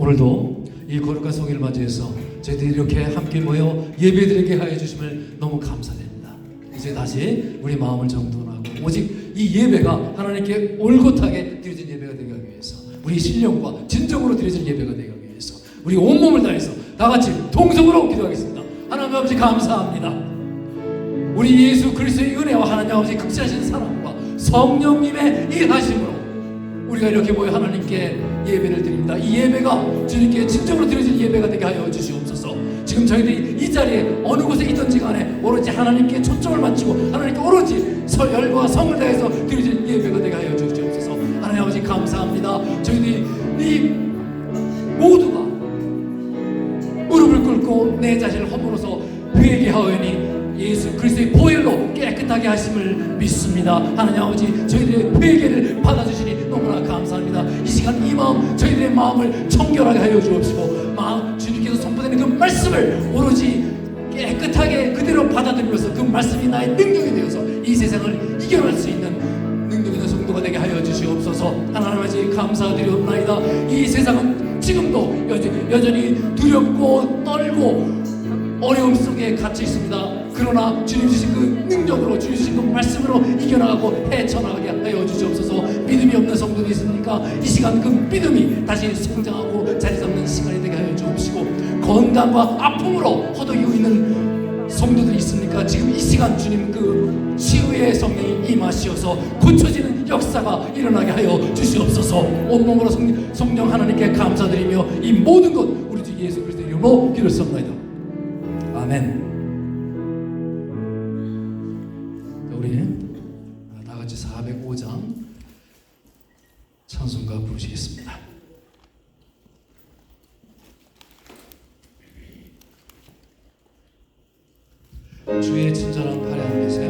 오늘도 이 거룩한 성일을 맞이해서 저희들이 이렇게 함께 모여 예배드리게 하여 주심을 너무 감사드립니다. 이제 다시 우리 마음을 정돈하고 오직 이 예배가 하나님께 올곧하게 드려진 예배가 되게 하기 위해서, 우리 신령과 진정으로 드려진 예배가 되게 하기 위해서 우리 온몸을 다해서 다같이 동성으로 기도하겠습니다. 하나님 아버지 감사합니다. 우리 예수 그리스도의 은혜와 하나님 아버지 극진하신 사랑과 성령님의 일하심으로 우리가 이렇게 모여 하나님께 예배를 드립니다. 이 예배가 주님께 진정으로 드려진 예배가 되게 하여 주시옵소서. 지금 저희들이 이 자리에 어느 곳에 있든지 간에 오로지 하나님께 초점을 맞추고 하나님께 오로지 열과 성을 다해서 드려진 예배가 되게 하여 주시옵소서. 하나님 아버지 감사합니다. 저희들이 이 모두가 무릎을 꿇고 내 자신을 허물어서 회개하오니 예수 그리스도의 보혈로 깨끗하게 하심을 믿습니다. 하나님 아버지 저희들의 회개를 받아주시니 너무나 감사합니다. 이 시간 이 마음 저희들의 마음을 청결하게 하여 주옵시고 주님께서 선포되는 그 말씀을 오로지 깨끗하게 그대로 받아들이면서 그 말씀이 나의 능력이 되어서 이 세상을 이겨낼 수 있는 능력 있는 성도가 되게 하여 주시옵소서. 하나님 아버지 감사드리옵나이다. 이 세상은 지금도 여전히 두렵고 떨고 어려움 속에 갇혀 있습니다. 그러나 주님 주신 그 능력으로, 주님 주신 그 말씀으로 이겨나가고 헤쳐나가게 하여 주시옵소서. 믿음이 없는 성도도 있습니까? 이 시간 그 믿음이 다시 성장하고 자리 잡는 시간이 되게 하여 주옵시고, 건강과 아픔으로 허덕이고 있는 성도들이 있습니까? 지금 이 시간 주님 그 치유의 성령이 임하시어서 고쳐지는 역사가 일어나게 하여 주시옵소서. 온몸으로 성령 하나님께 감사드리며 이 모든 것 우리 주 예수 그리스도의 이름으로 기도했습니다. 아멘. 우리 다같이 405장 찬송가 부르시겠습니다. 주의 친절한 팔에 안 계세요?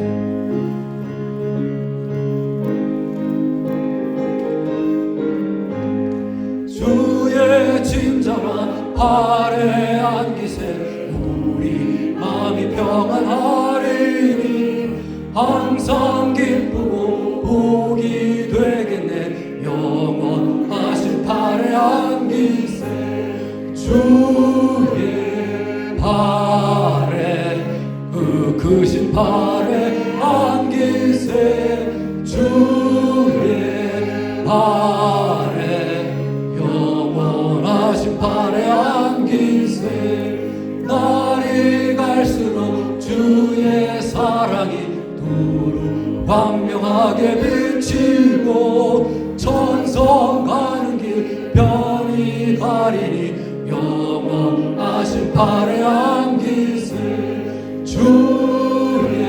주의 친절한 팔에 안기세 우리 마음이 평안하리니 항상 기쁘고 복이 되겠네. 영원하신 팔에 안기세 주의 팔에 그 크신 팔에 안기세 주의 팔에 영원하신 팔에 안기세. 날이 갈수록 주의 사랑이 두루 광명하게 비치고 천성 가는 길 편히 가리니 영원하신 팔에 안기세 주의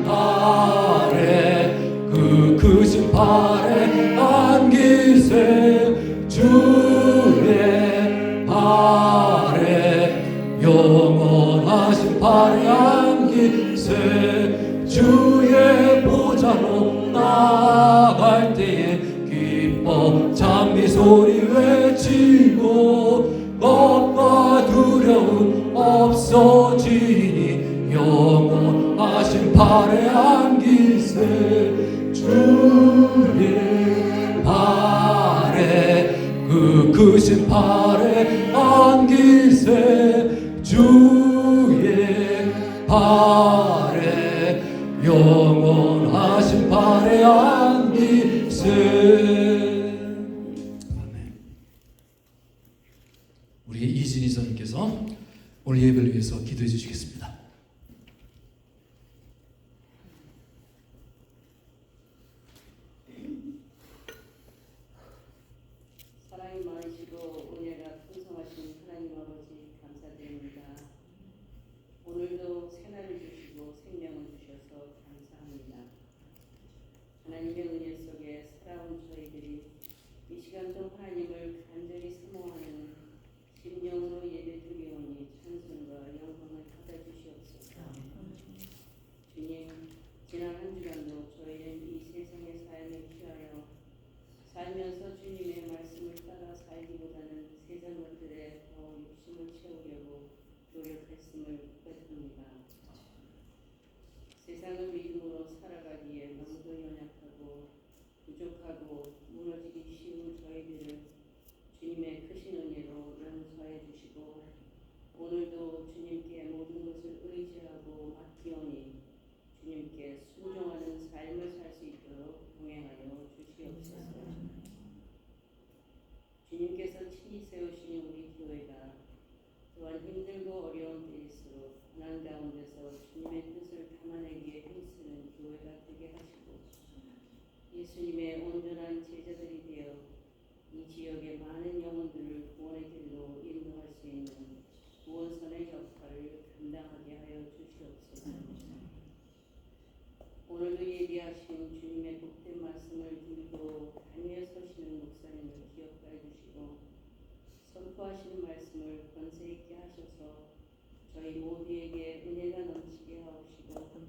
팔에 그 크신 팔에 안기세 주의 팔에 영원하신 팔에 안기세. 주의 보좌로 나아갈 때에 기뻐 찬미 소리 외치고 겁과 두려움 없어지니 영원하신 팔에 안기세 주의 팔에 그 크신 팔에 안기세 주의 팔에 영원하신 팔에 안기세. 아멘. 우리 이진희 선생님께서 오늘 예배를 위해서 기도해 주시겠습니다. 사랑이 많으시고 은혜가 풍성하신 하나님 아버지 감사드립니다. 오늘도 새날을 주시고 생명을 주셔서 감사합니다. 하나님의 은혜 속에 살아온 저희들이 이 시간도 하나님을 간절히 사모하는 심령으로 예배드리오니 찬송과 영광을 받아주시옵소서. 주님, 지난 한 주간도 저희는 이 세상의 삶에 취하여 살면서 주님의 말씀을 따라 살기보다는 세상 것들에 더 욕심을 채우려고 노력했음을 고백합니다. 세상을 믿음으로 살아가기에 너무도 연약하고 부족하고 무너지기 쉬운 저희들을 주님의 예수님의 온전한 제자들이 되어 이 지역의 많은 영혼들을 구원의 길로 인도할 수 있는 구원선의 역할을 감당하게 하여 주시옵소서. 오늘도 예비하신 주님의 복된 말씀을 들고 단위에 서시는 목사님을 기억하여 주시고 선포하시는 말씀을 권세 있게 하셔서 저희 모두에게 은혜가 넘치게 하옵시고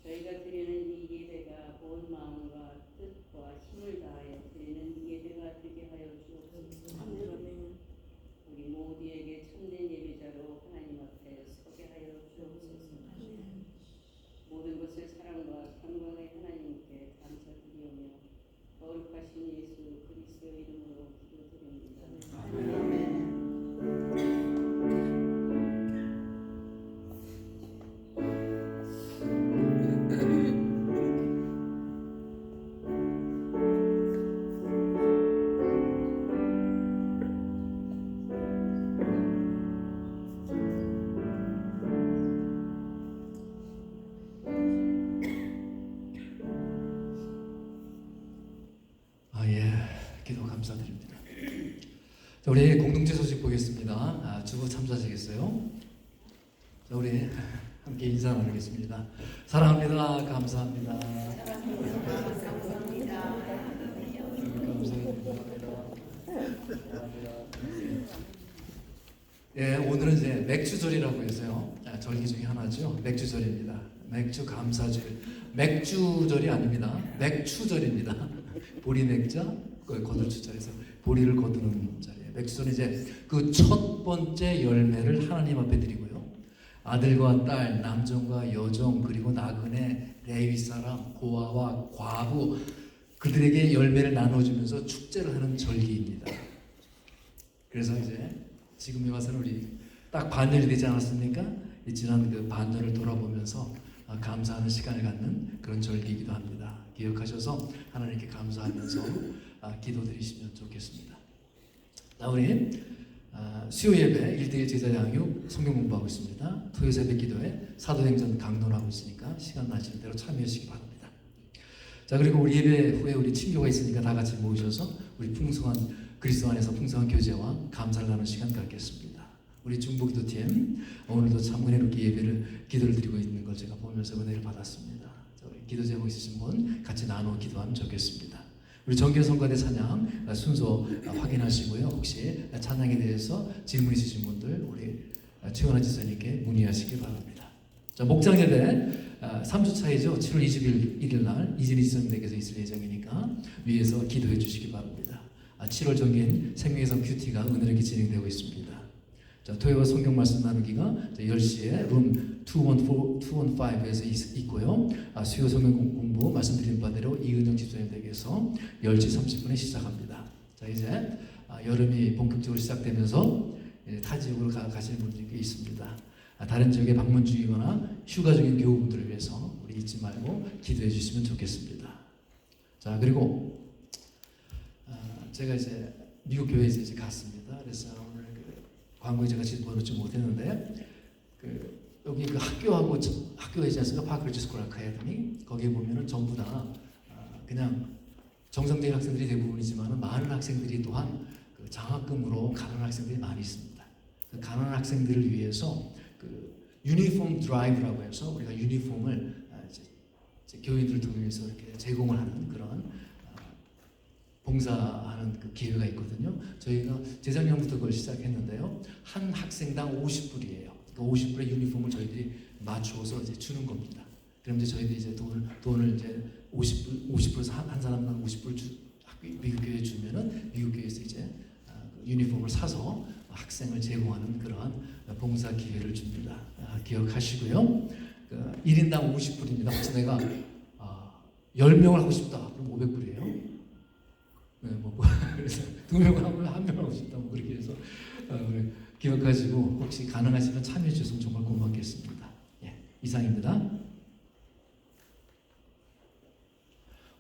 저희가 드리는 이 예배가 온 마음과 뜻과 힘을 다하여 드리는 예배가 되게 하여 주옵소서. 우리 모두에게 참된 예배자로 하나님 앞에 서게 하여 주옵소서. 모든 것을 사랑과 평강의 하나님께 감사드리오며 거룩하신 예수 그리스도의 이름으로 기도드립니다. 기도 감사드립니다. 자, 우리 공동체 소식 보겠습니다. 주보 참조하시겠어요? 자, 우리 함께 인사 나누겠습니다. 사랑합니다. 감사합니다. 예, 오늘은 이제 맥주절이라고 해서요. 절기 중에 하나죠. 맥주절입니다. 맥주 감사절. 맥주절이 아닙니다. 맥추절입니다. 보리 맥자, 거들추절에서 보리를 거두는 자리에 맥주절은 이제 그 첫 번째 열매를 하나님 앞에 드리고요. 아들과 딸, 남종과 여종, 그리고 나그네, 레위 사람, 고아와 과부 그들에게 열매를 나눠주면서 축제를 하는 절기입니다. 그래서 이제 지금에 와서는 우리 딱 반년이 되지 않았습니까? 이 지난 그 반년을 돌아보면서 감사하는 시간을 갖는 그런 절기이기도 합니다. 기억하셔서 하나님께 감사하면서 기도드리시면 좋겠습니다. 자, 우리 수요 예배 1대1 제자 양육 성경 공부하고 있습니다. 토요 새벽 기도에 사도행전 강론하고 있으니까 시간 나시는 대로 참여하시기 바랍니다. 자, 그리고 우리 예배 후에 우리 친교가 있으니까 다 같이 모이셔서 우리 풍성한 그리스도 안에서 풍성한 교제와 감사를 나누는 시간 갖겠습니다. 우리 중보기도팀 오늘도 참 은혜롭게 예배를 기도를 드리고 있는 걸 제가 보면서 은혜를 받았습니다. 자, 우리 기도 제목 있으신 분 같이 나누어 기도하면 좋겠습니다. 우리 정결성가대 찬양 순서 확인하시고요. 혹시 찬양에 대해서 질문 있으신 분들 우리 최원하 지사님께 문의하시기 바랍니다. 자, 목장 예배 3주 차이죠. 7월 21일 날 이진희 지사님께서 있을 예정이니까 위에서 기도해 주시기 바랍니다. 7월 정기인 생명의성 큐티가 은혜롭게 진행되고 있습니다. 자, 토요일 성경 말씀 나누기가 10시에 룸 215에서 있고요. 수요 성경 공부 말씀드린 바대로 이은영 집사님에게서 10시 30분에 시작합니다. 자, 이제 여름이 본격적으로 시작되면서 타 지역으로 가시는 분들이 꽤 있습니다. 다른 지역에 방문 중이거나 휴가 중인 교우분들을 위해서 우리 잊지 말고 기도해 주시면 좋겠습니다. 자, 그리고 제가 이제 미국 교회에서 이제 갔습니다. 그래서 오늘 광고에 제가 집어넣지 못했는데 여기 그 학교가 있지 않습니까? 파크리지 스쿨 아카데미 거기에 보면은 전부 다 그냥 정상적인 학생들이 대부분이지만 많은 학생들이 또한 그 장학금으로 가난한 학생들이 많이 있습니다. 그 가난한 학생들을 위해서 그 유니폼 드라이브라고 해서 우리가 유니폼을 이제 교인들을 통해서 이렇게 제공을 하는 그런 봉사하는 그 기회가 있거든요. 저희가 재작년부터 그걸 시작했는데요. 한 학생당 50불이에요. 그 50불의 유니폼을 저희들이 맞추어서 이제 주는 겁니다. 그럼 이제 저희들이 이제 돈을 이제 50불에서 한 사람당 50불 미국 교회에 주면은 미국 교회에서 이제 유니폼을 사서 학생을 제공하는 그러한 봉사 기회를 줍니다. 기억하시고요. 1인당 50불입니다. 혹시 내가 10명을 하고 싶다. 그럼 500불이에요. 네, 그래서 2명을 하고 1명을 하고 싶다. 그렇게 해서 기억하시고 혹시 가능하시면 참여해 주시면 정말 고맙겠습니다. 예, 이상입니다.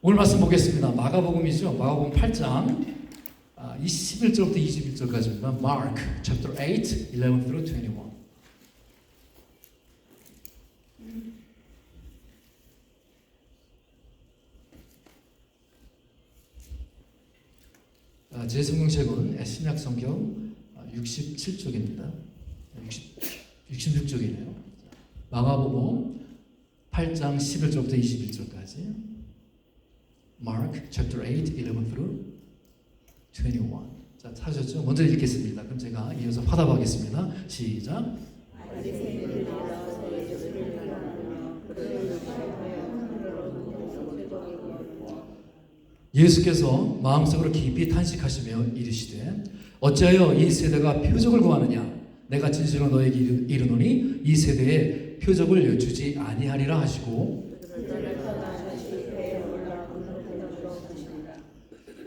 오늘 말씀 보겠습니다. 마가복음이죠. 마가복음 8장 11절부터 21절까지입니다. Mark chapter 8, 11 through 21. 제 성경책은 신약 성경 67쪽입니다. 66쪽이네요. 마가복음 8장 11절부터 21절까지. Mark chapter 8, 11 through 21. 자, 찾으셨죠? 먼저 읽겠습니다. 그럼 제가 이어서 화답하겠습니다. 시작. 예수께서 마음속으로 깊이 탄식하시며 이르시되 어찌하여 이 세대가 표적을 구하느냐? 내가 진실로 너에게 이르노니 이 세대에 표적을 주지 아니하리라 하시고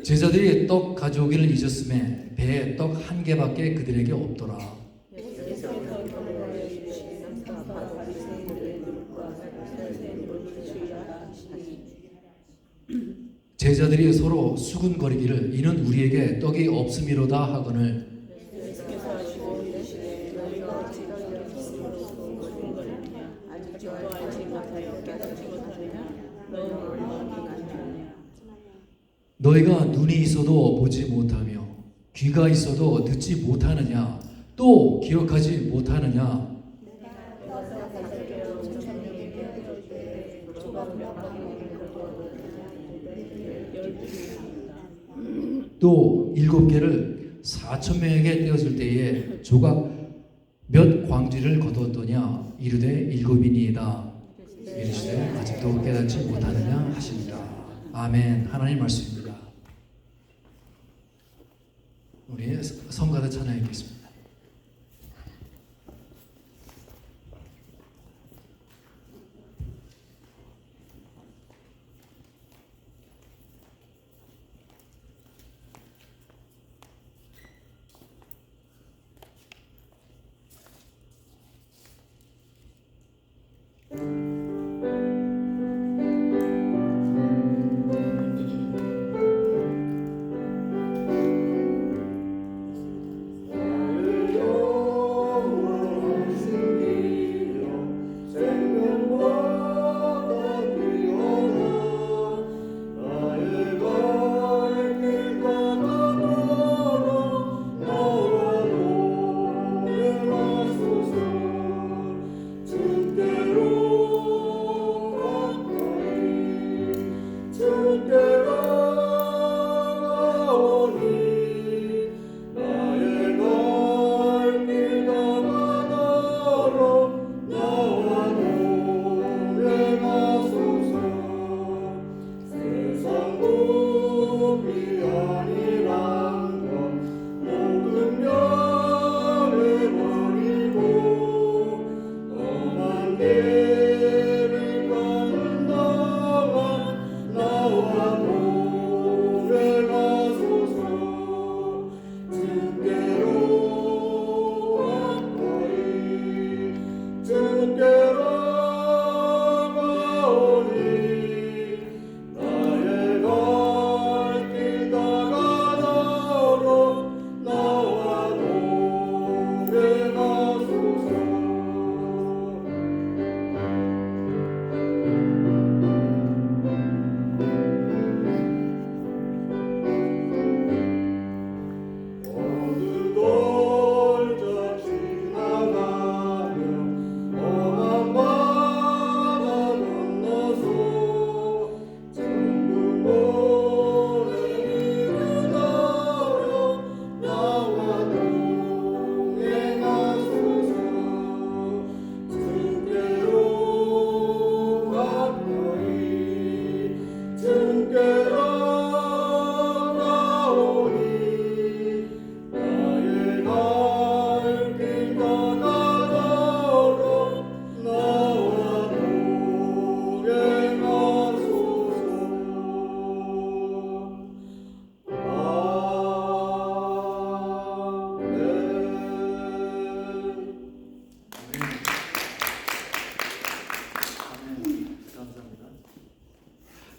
제자들이 떡 가져오기를 잊었음에 배에 떡 한 개밖에 그들에게 없더라. 제자들이 서로 수군거리기를 이는 우리에게 떡이 없음이로다 하거늘 너희가 눈이 있어도 보지 못하며 귀가 있어도 듣지 못하느냐 또 기억하지 못하느냐 또 7개를 4,000명에게 떼어줄 때에 조각 몇 광쥐를 거두었더냐 이르되 7이니이다. 이르시되 아직도 깨닫지 못하느냐 하십니다. 아멘. 하나님 말씀입니다. 우리 성가대 찬양하겠습니다.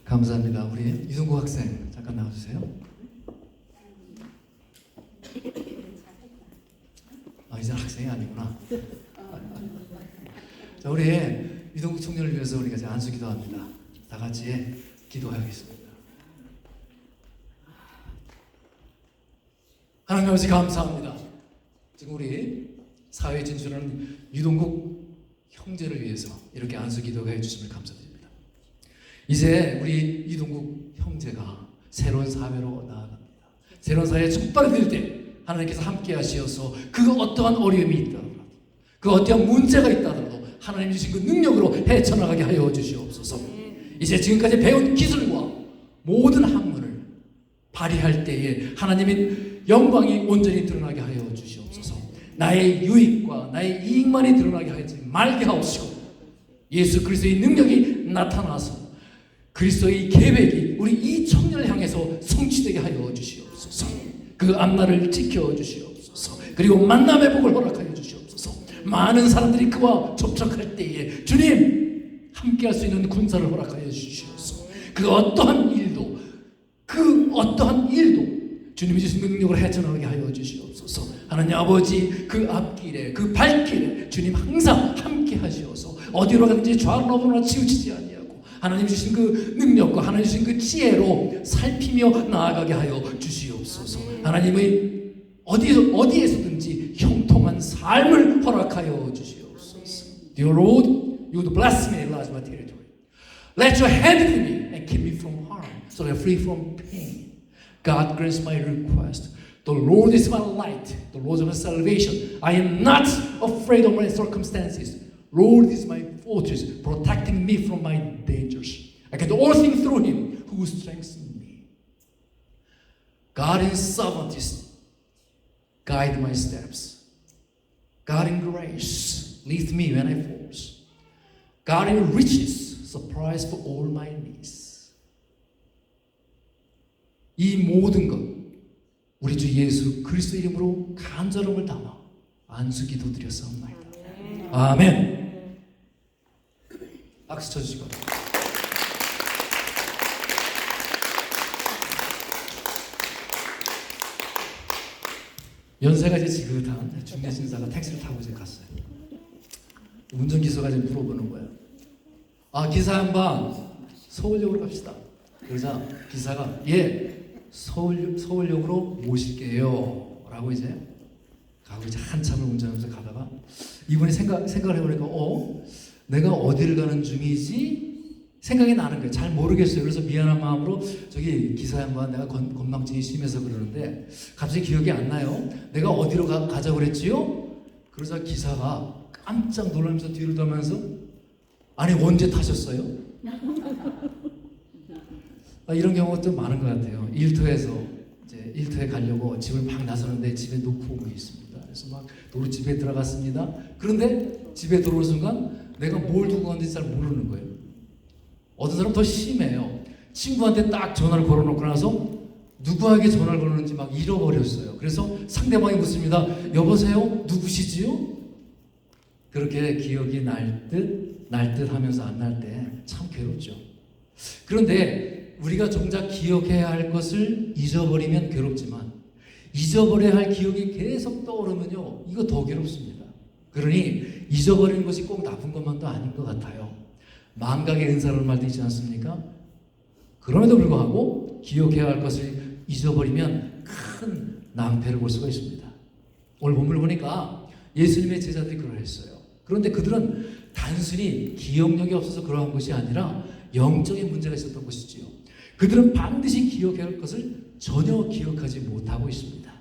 감사합니다. 우리 이동국 학생 잠깐 나와주세요. 이제 학생이 아니구나. 자, 우리 이동국 청년을 위해서 우리가 이제 안수 기도합니다. 다 같이 기도하겠습니다. 하나님 아버지 감사합니다. 지금 우리 사회에 진출하는 유동국 형제를 위해서 이렇게 안수 기도가 해주심을 감사드립니다. 이제 우리 유동국 형제가 새로운 사회로 나아갑니다. 새로운 사회에 첫 발을 들 때 하나님께서 함께 하시어서 그 어떠한 어려움이 있다더라도 그 어떠한 문제가 있다더라도 하나님 주신 그 능력으로 헤쳐나가게 하여 주시옵소서. 이제 지금까지 배운 기술과 모든 학문을 발휘할 때에 하나님의 영광이 온전히 드러나게 하여 주시옵소서. 나의 유익과 나의 이익만이 드러나게 하지 말게 하옵시고 예수 그리스도의 능력이 나타나서 그리스도의 계획이 우리 이 청년을 향해서 성취되게 하여 주시옵소서. 그 앞날을 지켜주시옵소서. 그리고 만남의 복을 허락하여 주시옵소서. 많은 사람들이 그와 접촉할 때에 주님 함께 할 수 있는 군사를 허락하여 주시옵소서. 그 어떠한 일도 주님이 주신 능력을 헤쳐나가게 하여 주시옵소서. 하나님 아버지 그 앞길에 그 발길에 주님 항상 함께 하시어서 어디로 가든지 좌우로 우로나 치우치지 아니하고 하나님 주신 그 능력과 하나님 주신 그 지혜로 살피며 나아가게 하여 주시옵소서. 하나님의 어디에서든지 형통한 삶을 허락하여 주시옵소서. Dear Lord, you would bless me, enlarge my territory. Let your hand lead me and keep me from harm, so that I'm free from pain. God grants my request. The Lord is my light, the Lord is my salvation. I am not afraid of my circumstances. Lord is my fortress, protecting me from my dangers. I can do all things through Him who strengthens me. God in sovereignty guide my steps. God in grace leads me when I fall. God in riches supplies for all my needs. 이 모든 것 우리 주 예수 그리스도 이름으로 간절함을 담아 안수 기도드렸사옵나이다. 아멘. 박수 쳐주시고 연세가 이제 지긋한 중매신사가 택시를 타고 이제 갔어요. 운전기사가 이제 물어보는 거예요. 아, 기사 양반 서울역으로 갑시다. 그러자 기사가 서울역으로 모실게요 라고 이제 가고 이제 한참을 운전하면서 가다가 이분이 생각을 해보니까 내가 어디를 가는 중이지 생각이 나는 거예요. 잘 모르겠어요. 그래서 미안한 마음으로 저기 기사 양반 내가 건망증이 심해서 그러는데 갑자기 기억이 안 나요. 내가 어디로 가자고 그랬지요? 그러자 기사가 깜짝 놀라면서 뒤로 돌면서 아니 언제 타셨어요? 이런 경우가 좀 많은 것 같아요. 일터에 가려고 집을 막 나서는데 집에 놓고 온 게 있습니다. 그래서 막 도로 집에 들어갔습니다. 그런데 집에 들어올 순간 내가 뭘 두고 갔는지 잘 모르는 거예요. 어떤 사람은 더 심해요. 친구한테 딱 전화를 걸어놓고 나서 누구에게 전화를 걸었는지 막 잃어버렸어요. 그래서 상대방이 묻습니다. 여보세요? 누구시지요? 그렇게 기억이 날 듯 하면서 안 날 때 참 괴롭죠. 그런데 우리가 정작 기억해야 할 것을 잊어버리면 괴롭지만 잊어버려야 할 기억이 계속 떠오르면요 이거 더 괴롭습니다. 그러니 잊어버리는 것이 꼭 나쁜 것만도 아닌 것 같아요. 망각의 은사라는 말도 있지 않습니까? 그럼에도 불구하고 기억해야 할 것을 잊어버리면 큰 낭패를 볼 수가 있습니다. 오늘 본문을 보니까 예수님의 제자들이 그러했어요. 그런데 그들은 단순히 기억력이 없어서 그러한 것이 아니라 영적인 문제가 있었던 것이지요. 그들은 반드시 기억해야 할 것을 전혀 기억하지 못하고 있습니다.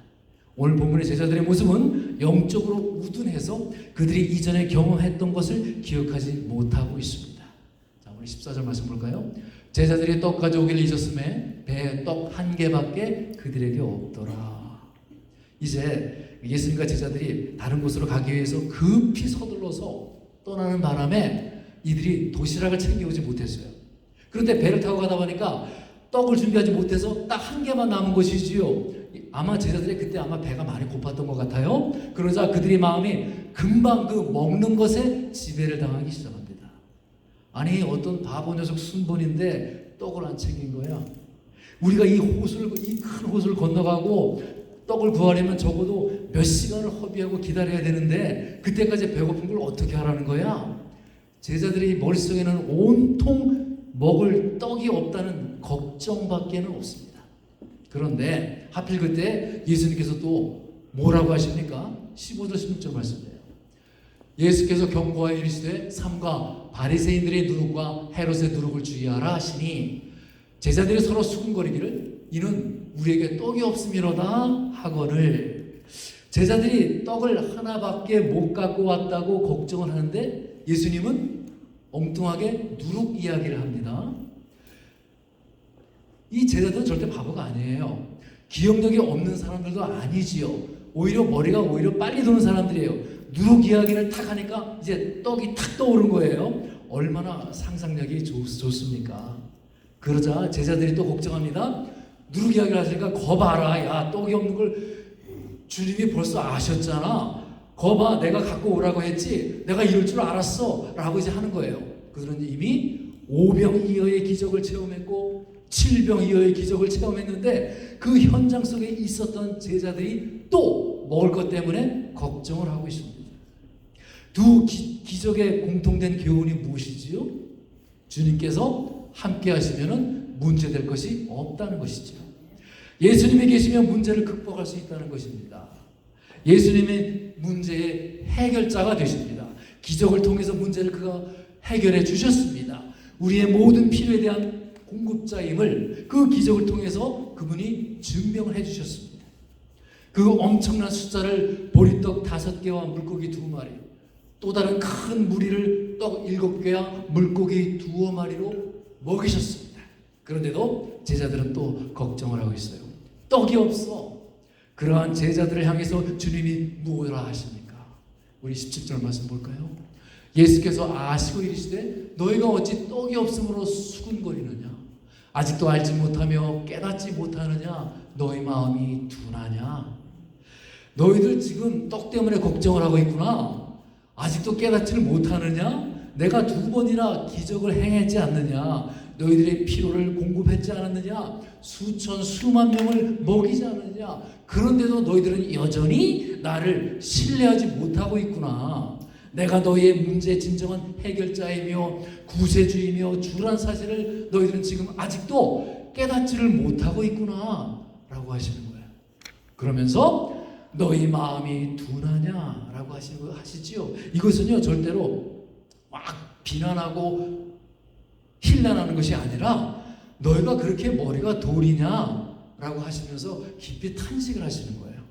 오늘 본문의 제자들의 모습은 영적으로 우둔해서 그들이 이전에 경험했던 것을 기억하지 못하고 있습니다. 자, 우리 14절 말씀 볼까요? 제자들이 떡 가져오기를 잊었음에 배에 떡 한 개밖에 그들에게 없더라. 이제 예수님과 제자들이 다른 곳으로 가기 위해서 급히 서둘러서 떠나는 바람에 이들이 도시락을 챙겨오지 못했어요. 그런데 배를 타고 가다 보니까 떡을 준비하지 못해서 딱 한 개만 남은 것이지요. 아마 제자들이 그때 아마 배가 많이 고팠던 것 같아요. 그러자 그들의 마음이 금방 그 먹는 것에 지배를 당하기 시작합니다. 아니 어떤 바보 녀석 순번인데 떡을 안 챙긴 거야. 우리가 이 큰 호수를 건너가고 떡을 구하려면 적어도 몇 시간을 허비하고 기다려야 되는데 그때까지 배고픈 걸 어떻게 하라는 거야? 제자들의 머릿속에는 온통 먹을 떡이 없다는 걱정밖에는 없습니다. 그런데 하필 그때 예수님께서 또 뭐라고 하십니까? 15절 16절 말씀이에요. 예수께서 경고하여 이르시되 삼가 바리새인들의 누룩과 헤롯의 누룩을 주의하라 하시니 제자들이 서로 수군거리기를 이는 우리에게 떡이 없음이로다 하거늘. 제자들이 떡을 하나밖에 못 갖고 왔다고 걱정을 하는데 예수님은 엉뚱하게 누룩 이야기를 합니다. 이 제자들은 절대 바보가 아니에요. 기억력이 없는 사람들도 아니지요. 오히려 머리가 오히려 빨리 도는 사람들이에요. 누룩 이야기를 탁 하니까 이제 떡이 탁 떠오른 거예요. 얼마나 상상력이 좋습니까? 그러자 제자들이 또 걱정합니다. 누룩 이야기를 하시니까 거봐라. 야, 떡이 없는 걸 주님이 벌써 아셨잖아. 거봐, 내가 갖고 오라고 했지. 내가 이럴 줄 알았어. 라고 이제 하는 거예요. 그들은 이미 5병 2여의 기적을 체험했고 7병 2여의 기적을 체험했는데 그 현장 속에 있었던 제자들이 또 먹을 것 때문에 걱정을 하고 있습니다. 두 기적의 공통된 교훈이 무엇이지요? 주님께서 함께 하시면 문제될 것이 없다는 것이죠. 예수님이 계시면 문제를 극복할 수 있다는 것입니다. 예수님의 문제의 해결자가 되십니다. 기적을 통해서 문제를 그가 해결해 주셨습니다. 우리의 모든 필요에 대한 공급자임을 그 기적을 통해서 그분이 증명을 해 주셨습니다. 그 엄청난 숫자를 보리떡 5개와 물고기 2마리, 또 다른 큰 무리를 떡 7개와 물고기 2마리로 먹이셨습니다. 그런데도 제자들은 또 걱정을 하고 있어요. 떡이 없어. 그러한 제자들을 향해서 주님이 무엇이라 하십니까? 우리 17절 말씀 볼까요? 예수께서 아시고 이르시되 너희가 어찌 떡이 없음으로 수군거리느냐? 아직도 알지 못하며 깨닫지 못하느냐? 너희 마음이 둔하냐? 너희들 지금 떡 때문에 걱정을 하고 있구나. 아직도 깨닫지를 못하느냐? 내가 2번이나 기적을 행했지 않느냐? 너희들의 필요를 공급했지 않았느냐? 수천 수만 명을 먹이지 않느냐? 그런데도 너희들은 여전히 나를 신뢰하지 못하고 있구나. 내가 너희의 문제의 진정한 해결자이며 구세주이며 주란 사실을 너희들은 지금 아직도 깨닫지를 못하고 있구나 라고 하시는 거예요. 그러면서 너희 마음이 둔하냐 라고 하시지요. 이것은요 절대로 막 비난하고 힐난하는 것이 아니라 너희가 그렇게 머리가 돌이냐 라고 하시면서 깊이 탄식을 하시는 거예요.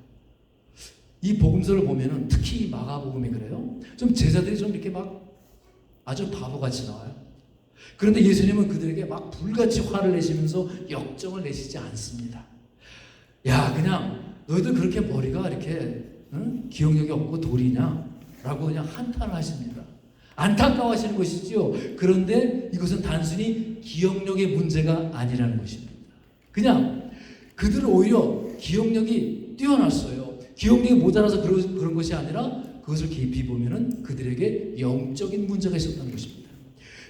이 복음서를 보면은 특히 마가복음이 그래요. 좀 제자들이 좀 이렇게 막 아주 바보같이 나와요. 그런데 예수님은 그들에게 막 불같이 화를 내시면서 역정을 내시지 않습니다. 야, 그냥 너희들 그렇게 머리가 이렇게 기억력이 없고 돌이냐? 라고 그냥 한탄을 하십니다. 안타까워하시는 것이지요. 그런데 이것은 단순히 기억력의 문제가 아니라는 것입니다. 그냥 그들은 오히려 기억력이 뛰어났어요. 기억력이 모자라서 그런 것이 아니라 그것을 깊이 보면은 그들에게 영적인 문제가 있었다는 것입니다.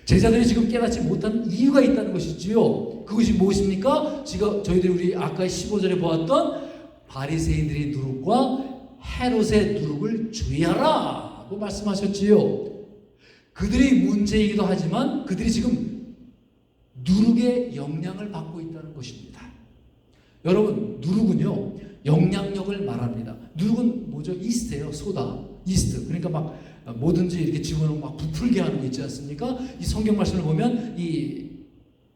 제자들이 지금 깨닫지 못한 이유가 있다는 것이지요. 그것이 무엇입니까? 저희들이 우리 아까 15절에 보았던 바리새인들의 누룩과 헤롯의 누룩을 주의하라고 말씀하셨지요. 그들이 문제이기도 하지만 그들이 지금 누룩의 영향을 받고 있다는 것입니다. 여러분, 누룩은요 영향력을 말합니다. 누룩은 뭐죠? 이스트예요. 소다, 이스트. 그러니까 막 뭐든지 이렇게 집어넣으면 막 부풀게 하는 거 있지 않습니까? 이 성경 말씀을 보면 이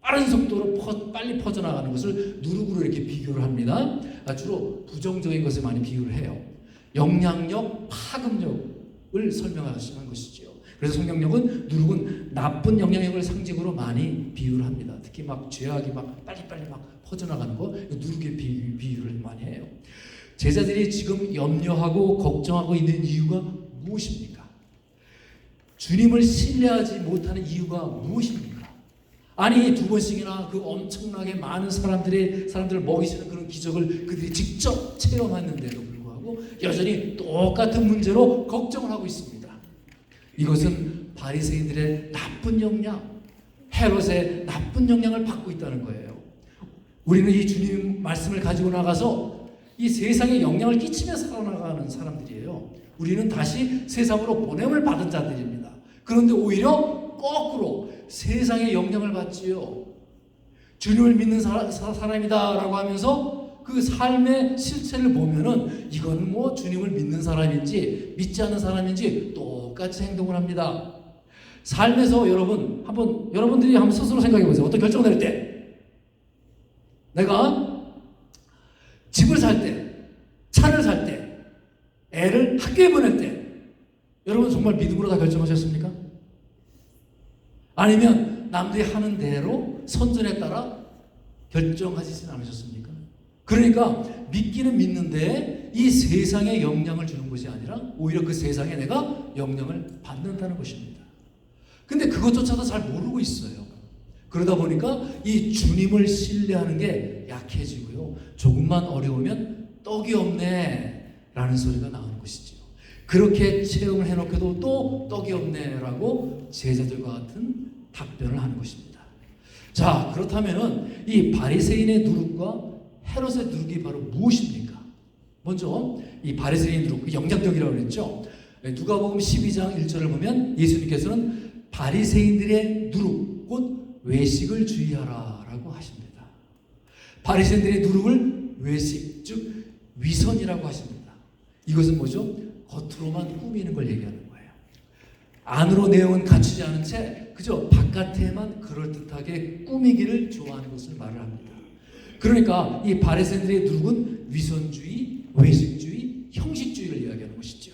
빠른 속도로 빨리 퍼져나가는 것을 누룩으로 이렇게 비교를 합니다. 주로 부정적인 것에 많이 비유를 해요. 영향력, 파급력을 설명하시는 것이죠. 그래서 성경력은 누룩은 나쁜 영향력을 상징으로 많이 비유를 합니다. 특히 막 죄악이 막 빨리빨리 막 퍼져나가는 거, 누룩의 비유를 많이 해요. 제자들이 지금 염려하고 걱정하고 있는 이유가 무엇입니까? 주님을 신뢰하지 못하는 이유가 무엇입니까? 아니 2번씩이나 그 엄청나게 많은 사람들을 먹이시는 그런 기적을 그들이 직접 체험했는데도 불구하고 여전히 똑같은 문제로 걱정을 하고 있습니다. 이것은 바리새인들의 나쁜 영향, 헤롯의 나쁜 영향을 받고 있다는 거예요. 우리는 이 주님 말씀을 가지고 나가서 이 세상에 영향을 끼치며 살아나가는 사람들이에요. 우리는 다시 세상으로 보냄을 받은 자들입니다. 그런데 오히려 거꾸로 세상에 영향을 받지요. 주님을 믿는 사람이다 라고 하면서 그 삶의 실체를 보면은 이건 뭐 주님을 믿는 사람인지 믿지 않는 사람인지 똑같이 행동을 합니다. 삶에서 여러분들이 한번 스스로 생각해 보세요. 어떤 결정 내릴 때, 내가 집을 살 때, 차를 살 때, 애를 학교에 보낼 때, 여러분 정말 믿음으로 다 결정하셨습니까? 아니면 남들이 하는 대로 선전에 따라 결정하시진 않으셨습니까? 그러니까 믿기는 믿는데 이 세상에 영향을 주는 것이 아니라 오히려 그 세상에 내가 영향을 받는다는 것입니다. 근데 그것조차도 잘 모르고 있어요. 그러다 보니까 이 주님을 신뢰하는 게 약해지고요. 조금만 어려우면 떡이 없네 라는 소리가 나오는 것이죠. 그렇게 체험을 해놓고도 또 떡이 없네 라고 제자들과 같은 답변을 하는 것입니다. 자, 그렇다면은 이 바리새인의 누룩과 헤롯의 누룩이 바로 무엇입니까? 먼저 이 바리새인 누룩, 영향력이라고 그랬죠. 누가복음 12장 1절을 보면 예수님께서는 바리새인들의 누룩, 곧 외식을 주의하라라고 하십니다. 바리새인들의 누룩을 외식, 즉 위선이라고 하십니다. 이것은 뭐죠? 겉으로만 꾸미는 걸 얘기하는 거예요. 안으로 내용은 갖추지 않은 채 그저 바깥에만 그럴듯하게 꾸미기를 좋아하는 것을 말을 합니다. 그러니까 이 바리새인들의 누룩은 위선주의, 외식주의, 형식주의를 이야기하는 것이죠.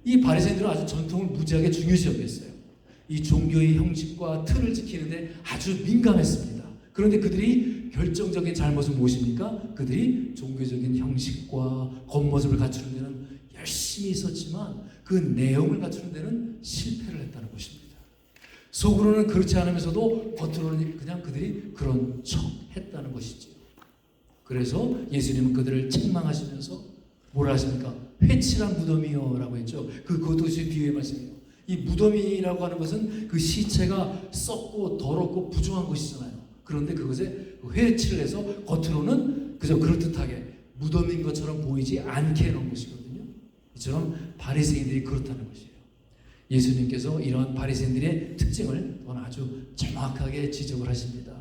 이 바리새인들은 아주 전통을 무지하게 중요시 여겼어요. 이 종교의 형식과 틀을 지키는데 아주 민감했습니다. 그런데 그들이 결정적인 잘못은 무엇입니까? 그들이 종교적인 형식과 겉모습을 갖추는 데는 열심히 있었지만 그 내용을 갖추는 데는 실패를 했다는 것입니다. 속으로는 그렇지 않으면서도 겉으로는 그냥 그들이 그런 척 했다는 것이죠. 그래서 예수님은 그들을 책망하시면서 뭐라 하십니까? 회칠한 무덤이요 라고 했죠. 그것이 비유의 말씀이에요. 이 무덤이라고 하는 것은 그 시체가 썩고 더럽고 부정한 것이잖아요. 그런데 그것에 회칠을 해서 겉으로는 그저 그럴듯하게 무덤인 것처럼 보이지 않게 해놓은 것이거든요. 이처럼 바리새인들이 그렇다는 것이에요. 예수님께서 이러한 바리새인들의 특징을 아주 정확하게 지적을 하십니다.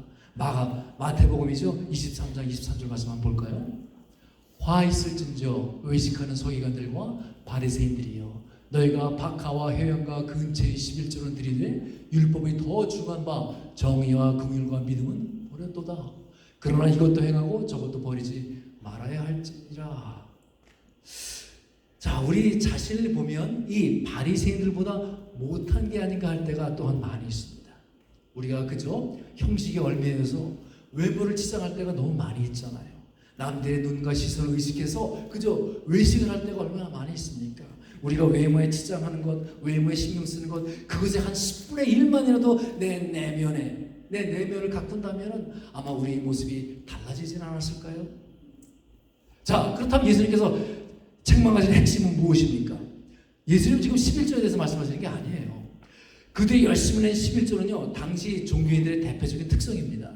마태복음이죠. 23장 23절 말씀 한번 볼까요? 화 있을진저 외식하는 서기관들과 바리새인들이여 너희가 박하와 회양과 근처의 11조는 드리되 율법이 더 중한 바 정의와 긍휼과 믿음은 버렸도다. 그러나 이것도 행하고 저것도 버리지 말아야 할지니라. 자, 우리 자신을 보면 이 바리새인들보다 못한 게 아닌가 할 때가 또한 많이 있습니다. 우리가 그저 형식에 얽매여서 외모를 치장할 때가 너무 많이 있잖아요. 남들의 눈과 시선을 의식해서 그저 외식을 할 때가 얼마나 많이 있습니까? 우리가 외모에 치장하는 것, 외모에 신경 쓰는 것, 그것의 한 10분의 1만이라도 내 내면을 가꾼다면 아마 우리의 모습이 달라지진 않았을까요? 자, 그렇다면 예수님께서 책망하신 핵심은 무엇입니까? 예수님 지금 11조에 대해서 말씀하시는 게 아니에요. 그들이 열심히 낸 11조는요, 당시 종교인들의 대표적인 특성입니다.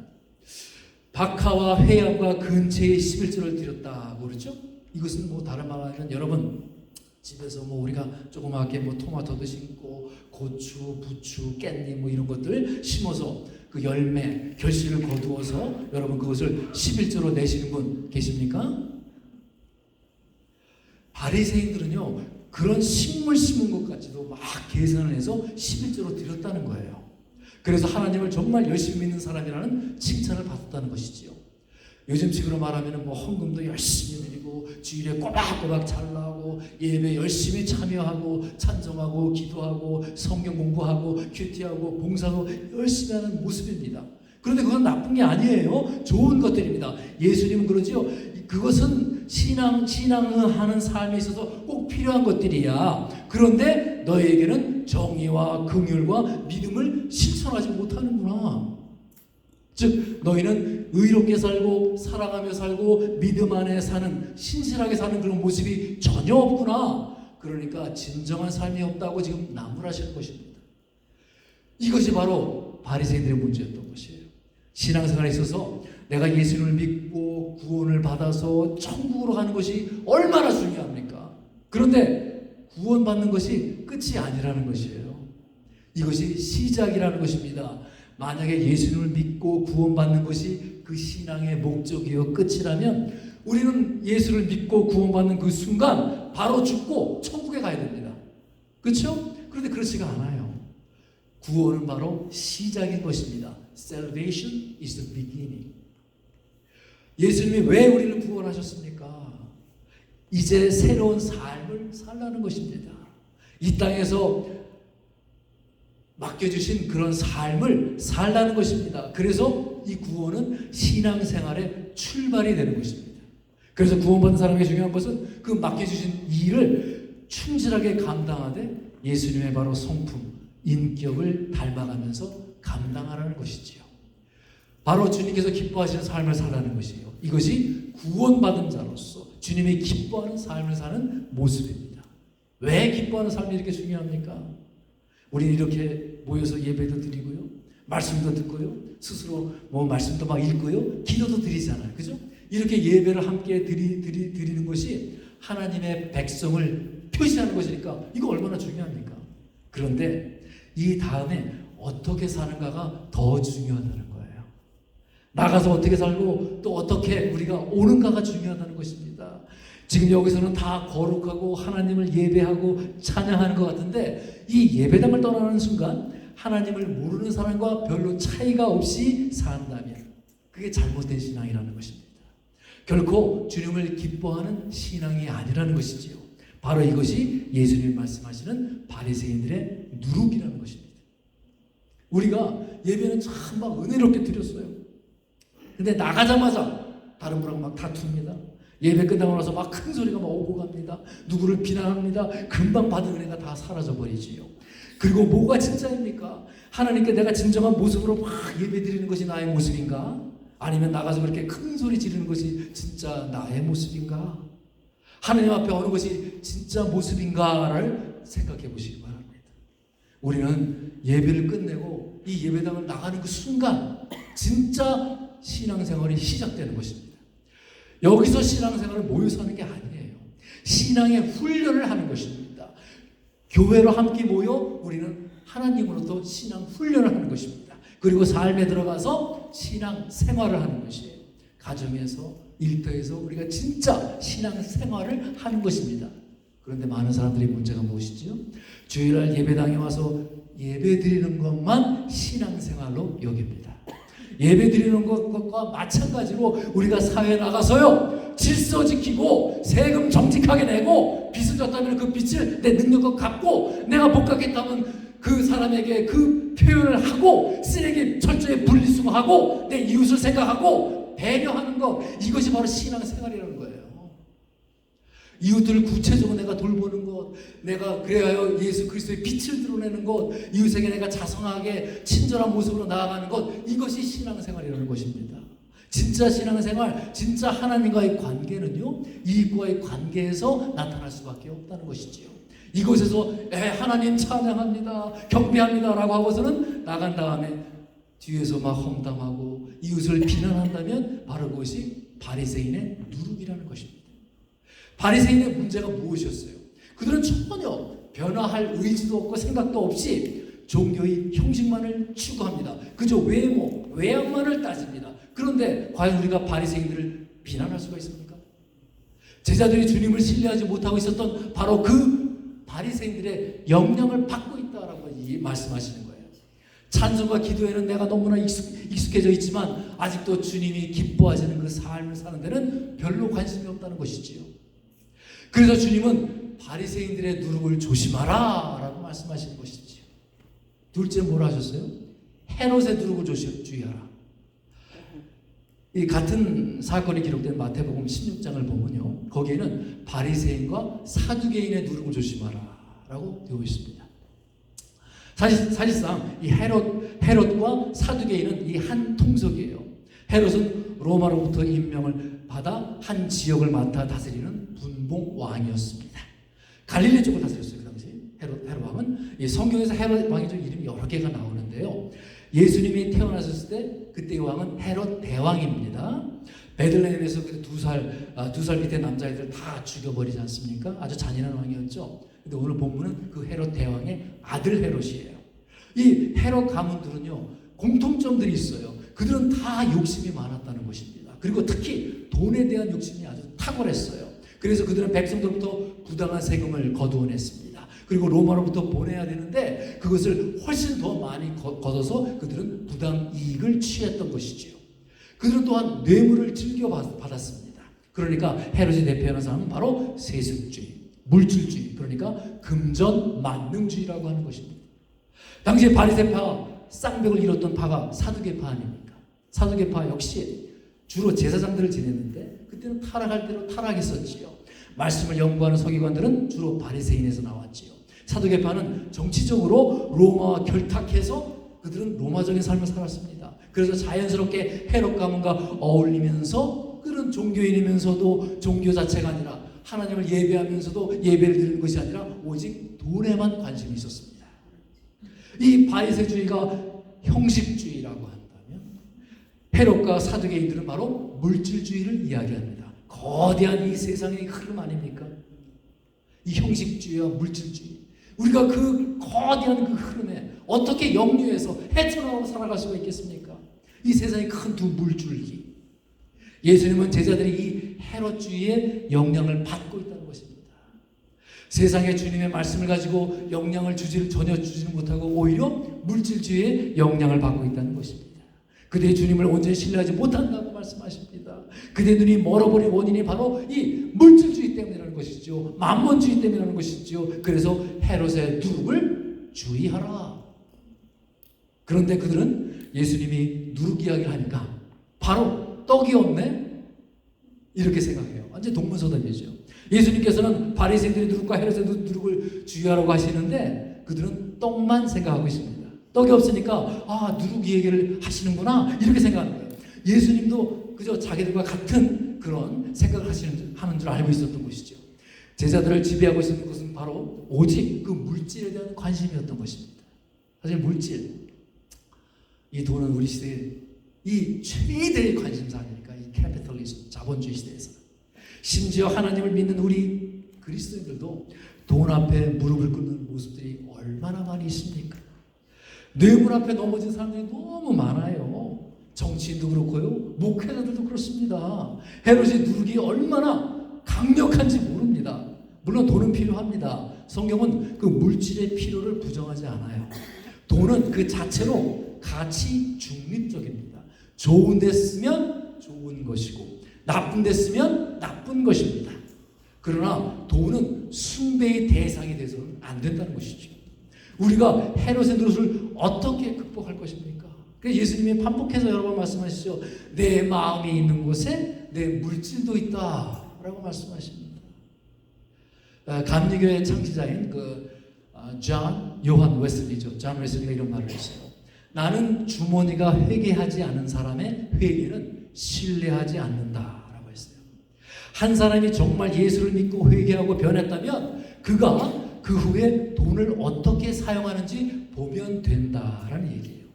박하와 회양과 근처에 11조를 드렸다고 그러죠? 이것은 뭐 다른 말 아니면 여러분 집에서 뭐 우리가 조그맣게 뭐 토마토도 심고 고추, 부추, 깻잎 뭐 이런 것들 심어서 그 열매, 결실을 거두어서 여러분 그것을 11조로 내시는 분 계십니까? 바리새인들은요 그런 식물 심은 것까지도 막 계산을 해서 11조로 드렸다는 거예요. 그래서 하나님을 정말 열심히 믿는 사람이라는 칭찬을 받았다는 것이지요. 요즘식으로 말하면 뭐 헌금도 열심히 드리고 주일에 꼬박꼬박 잘 나오고 예배 열심히 참여하고 찬송하고 기도하고 성경 공부하고 큐티하고 봉사도 열심히 하는 모습입니다. 그런데 그건 나쁜 게 아니에요. 좋은 것들입니다. 예수님은 그러지요. 그것은 신앙하는 삶에 있어서 꼭 필요한 것들이야. 그런데 너희에게는 정의와 긍휼과 믿음을 실천하지 못하는구나. 즉 너희는 의롭게 살고 사랑하며 살고 믿음 안에 사는 신실하게 사는 그런 모습이 전혀 없구나. 그러니까 진정한 삶이 없다고 지금 나무라시는 것입니다. 이것이 바로 바리새인들의 문제였던 것이에요. 신앙생활에 있어서 내가 예수님을 믿고 구원을 받아서 천국으로 가는 것이 얼마나 중요합니까? 그런데 구원받는 것이 끝이 아니라는 것이에요. 이것이 시작이라는 것입니다. 만약에 예수님을 믿고 구원받는 것이 그 신앙의 목적이요 끝이라면 우리는 예수를 믿고 구원받는 그 순간 바로 죽고 천국에 가야 됩니다. 그렇죠? 그런데 그렇지가 않아요. 구원은 바로 시작인 것입니다. Salvation is the beginning. 예수님이 왜 우리를 구원하셨습니까? 이제 새로운 삶을 살라는 것입니다. 이 땅에서 맡겨주신 그런 삶을 살라는 것입니다. 그래서 이 구원은 신앙생활의 출발이 되는 것입니다. 그래서 구원받은 사람에게 중요한 것은 그 맡겨주신 일을 충실하게 감당하되 예수님의 바로 성품, 인격을 닮아가면서 감당하라는 것이지요. 바로 주님께서 기뻐하시는 삶을 살라는 것이에요. 이것이 구원받은 자로서 주님이 기뻐하는 삶을 사는 모습입니다. 왜 기뻐하는 삶이 이렇게 중요합니까? 우리는 이렇게 모여서 예배도 드리고요, 말씀도 듣고요, 스스로 말씀도 막 읽고요, 기도도 드리잖아요. 그죠? 이렇게 예배를 함께 드리는 것이 하나님의 백성을 표시하는 것이니까 이거 얼마나 중요합니까? 그런데 이 다음에 어떻게 사는가가 더 중요하다는 거예요. 나가서 어떻게 살고 또 어떻게 우리가 오는가가 중요하다는 것입니다. 지금 여기서는 다 거룩하고 하나님을 예배하고 찬양하는 것 같은데 이 예배당을 떠나는 순간 하나님을 모르는 사람과 별로 차이가 없이 산다면 그게 잘못된 신앙이라는 것입니다. 결코 주님을 기뻐하는 신앙이 아니라는 것이지요. 바로 이것이 예수님이 말씀하시는 바리새인들의 누룩이라는 것입니다. 우리가 예배는 참 막 은혜롭게 드렸어요. 근데 나가자마자 다른 분하고 막 다툽니다. 예배 끝나고 나서 막 큰 소리가 막 오고 갑니다. 누구를 비난합니다. 금방 받은 은혜가 다 사라져 버리지요. 그리고 뭐가 진짜입니까? 하나님께 내가 진정한 모습으로 막 예배 드리는 것이 나의 모습인가? 아니면 나가서 그렇게 큰 소리 지르는 것이 진짜 나의 모습인가? 하나님 앞에 오는 것이 진짜 모습인가를 생각해 보시기 바랍니다. 우리는 예배를 끝내고 이 예배당을 나가는 그 순간 진짜 신앙생활이 시작되는 것입니다. 여기서 신앙생활을 모여서 하는 게 아니에요. 신앙의 훈련을 하는 것입니다. 교회로 함께 모여 우리는 하나님으로부터 신앙 훈련을 하는 것입니다. 그리고 삶에 들어가서 신앙 생활을 하는 것이에요. 가정에서, 일터에서 우리가 진짜 신앙 생활을 하는 것입니다. 그런데 많은 사람들이 문제가 무엇이지요? 주일날 예배당에 와서 예배 드리는 것만 신앙 생활로 여깁니다. 예배 드리는 것과 마찬가지로 우리가 사회에 나가서요, 질서 지키고 세금 정직하게 내고 빚을 졌다면 그 빚을 내 능력껏 갚고 내가 못 갚겠다면 그 사람에게 그 표현을 하고 쓰레기 철저히 분리수거하고 내 이웃을 생각하고 배려하는 것, 이것이 바로 신앙생활이라는 거예요. 이웃들을 구체적으로 내가 돌보는 것, 내가 그래야 예수 그리스도의 빛을 드러내는 것, 이웃에게 내가 자상하게 친절한 모습으로 나아가는 것, 이것이 신앙생활이라는 것입니다. 진짜 신앙생활, 진짜 하나님과의 관계는요, 이익과의 관계에서 나타날 수밖에 없다는 것이지요. 이곳에서 하나님 찬양합니다, 경배합니다 라고 하고서는 나간 다음에 뒤에서 막 험담하고 이웃을 비난한다면 바로 그것이 바리새인의 누룩이라는 것입니다. 바리새인의 문제가 무엇이었어요? 그들은 전혀 변화할 의지도 없고 생각도 없이 종교의 형식만을 추구합니다. 그저 외모, 외양만을 따집니다. 그런데 과연 우리가 바리새인들을 비난할 수가 있습니까? 제자들이 주님을 신뢰하지 못하고 있었던 바로 그 바리새인들의 영향을 받고 있다라고 말씀하시는 거예요. 찬송과 기도에는 내가 너무나 익숙해져 있지만 아직도 주님이 기뻐하시는 그 삶을 사는 데는 별로 관심이 없다는 것이지요. 그래서 주님은 바리새인들의 누룩을 조심하라 라고 말씀하시는 것이지요. 둘째 뭘 하셨어요? 헤롯의 누룩을 주의하라. 이 같은 사건이 기록된 마태복음 16장을 보면요, 거기에는 바리새인과 사두개인의 누룩을 조심하라 라고 되어 있습니다. 사실상 이 헤롯과 사두개인은 이 한 통속이에요. 헤롯은 로마로부터 임명을 받아 한 지역을 맡아 다스리는 분봉 왕이었습니다. 갈릴리 쪽을 다스렸어요. 그 당시 헤롯 왕은, 이 성경에서 헤롯 왕의 이름이 여러 개가 나오는데요, 예수님이 태어나셨을 때 그때의 왕은 헤롯 대왕입니다. 베들레헴에서 그 두 살 밑에 남자애들 다 죽여버리지 않습니까? 아주 잔인한 왕이었죠. 근데 오늘 본문은 그 헤롯 대왕의 아들 헤롯이에요. 이 헤롯 가문들은요, 공통점들이 있어요. 그들은 다 욕심이 많았다는 것입니다. 그리고 특히 돈에 대한 욕심이 아주 탁월했어요. 그래서 그들은 백성들로부터 부당한 세금을 거두어냈습니다. 그리고 로마로부터 보내야 되는데 그것을 훨씬 더 많이 걷어서 그들은 부당 이익을 취했던 것이지요. 그들은 또한 뇌물을 즐겨 받았습니다. 그러니까 헤롯이 대표하는 사람은 바로 세습주의, 물질주의, 그러니까 금전 만능주의라고 하는 것입니다. 당시에 바리새파 쌍벽을 이뤘던 파가 사두개파 아닙니까? 사두개파 역시 주로 제사장들을 지냈는데 그때는 타락할 대로 타락했었지요. 말씀을 연구하는 서기관들은 주로 바리새인에서 나왔지요. 사두개파는 정치적으로 로마와 결탁해서 그들은 로마적인 삶을 살았습니다. 그래서 자연스럽게 헤롯 가문과 어울리면서 그들은 종교인이면서도 종교 자체가 아니라 하나님을 예배하면서도 예배를 드리는 것이 아니라 오직 돈에만 관심이 있었습니다. 이 바리새주의가 형식주의라고 한다면 헤롯과 사두개인들은 바로 물질주의를 이야기합니다. 거대한 이 세상의 흐름 아닙니까? 이 형식주의와 물질주의. 우리가 그 거대한 그 흐름에 어떻게 역류해서 헤쳐나오고 살아갈 수가 있겠습니까? 이 세상의 큰 두 물줄기. 예수님은 제자들이 이 헤롯주의의 영향을 받고 있다는 것입니다. 세상에 주님의 말씀을 가지고 영향을 전혀 주지는 못하고 오히려 물질주의의 영향을 받고 있다는 것입니다. 그들의 주님을 온전히 신뢰하지 못한다고 말씀하십니다. 그들의 눈이 멀어버린 원인이 바로 이 물질주의 때문이라는 것이죠. 만몬주의 때문이라는 것이죠. 그래서 헤롯의 누룩을 주의하라. 그런데 그들은 예수님이 누룩 이야기를 하니까 바로 떡이 없네? 이렇게 생각해요. 완전 동문서답이죠. 예수님께서는 바리새인들의 누룩과 헤롯의 누룩을 주의하라고 하시는데 그들은 떡만 생각하고 있습니다. 떡이 없으니까 누룩 얘기를 하시는구나 이렇게 생각하는 거예요. 예수님도 그저 자기들과 같은 그런 생각을 하는 줄 알고 있었던 것이죠. 제자들을 지배하고 있었던 것은 바로 오직 그 물질에 대한 관심이었던 것입니다. 사실 물질, 이 돈은 우리 시대의 이 최대의 관심사 아닙니까? 이 캐피털리즘, 자본주의 시대에서는. 심지어 하나님을 믿는 우리 그리스도인들도 돈 앞에 무릎을 꿇는 모습들이 얼마나 많이 있습니까? 뇌물 앞에 넘어진 사람들이 너무 많아요. 정치인도 그렇고요. 목회자들도 그렇습니다. 헤롯의 누룩이 얼마나 강력한지 모릅니다. 물론 돈은 필요합니다. 성경은 그 물질의 필요를 부정하지 않아요. 돈은 그 자체로 가치 중립적입니다. 좋은 데 쓰면 좋은 것이고 나쁜 데 쓰면 나쁜 것입니다. 그러나 돈은 숭배의 대상이 돼서는 안 된다는 것이죠. 우리가 헤롯의 노릇을 어떻게 극복할 것입니까? 그래서 예수님이 반복해서 여러 번 말씀하시죠. 내 마음이 있는 곳에 내 물질도 있다 라고 말씀하십니다. 감리교의 창시자인 요한 웨슬리죠. 존 웨슬리가 이런 말을 했어요. 나는 주머니가 회개하지 않은 사람의 회개는 신뢰하지 않는다라고 했어요. 한 사람이 정말 예수를 믿고 회개하고 변했다면 그가 그 후에 돈을 어떻게 사용하는지 보면 된다라는 얘기예요.